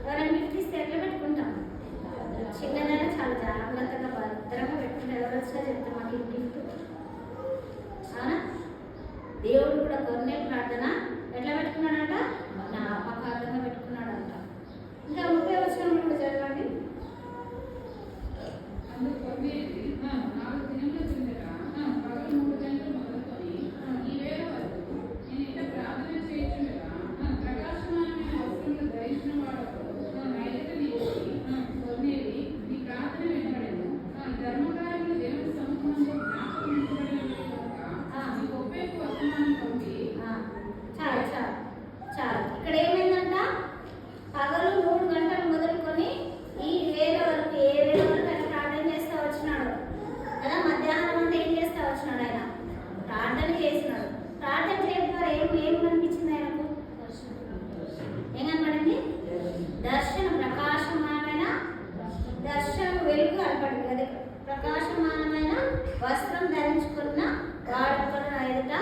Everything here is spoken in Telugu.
ఎవరైనా గిఫ్ట్ ఇస్తే ఎట్లా పెట్టుకుంటాం? చిన్నదైనా చాలా జాగ్రత్తగా భద్రంగా పెట్టుకుంటాం. ఎవరు వచ్చినా చెప్తాం మాకు ఈ గిఫ్ట్. అవునా? దేవుడు కూడా కొన్నే ప్రార్థన ఎట్లా పెట్టుకున్నాడంట? జ్ఞాపకార్థంగా పెట్టుకున్నాడంట. ఇంకా 30 వచనం కూడా చదవండి. చాలు ఇక్కడ ఏమైందంట? పగలు 3 గంటలు మొదలుకొని ఈ వేళ వరకు ఏ వేళ వరకు ఆయన ప్రార్థన చేస్తూ వచ్చినాడు కదా. మధ్యాహ్నం అంతా ఏం చేస్తూ వచ్చినాడు? ఆయన ప్రార్థన చేసినాడు. ప్రార్థన చేయడం ద్వారా ఏం కనిపించింది ఆయనకు? ఏం కనపడింది? దర్శనం, ప్రకాశమానమైన దర్శనం, వెలుగు కనపడింది. అదే ప్రకాశమానమైన వస్త్రం ధరించుకున్న వాడు ఎదుట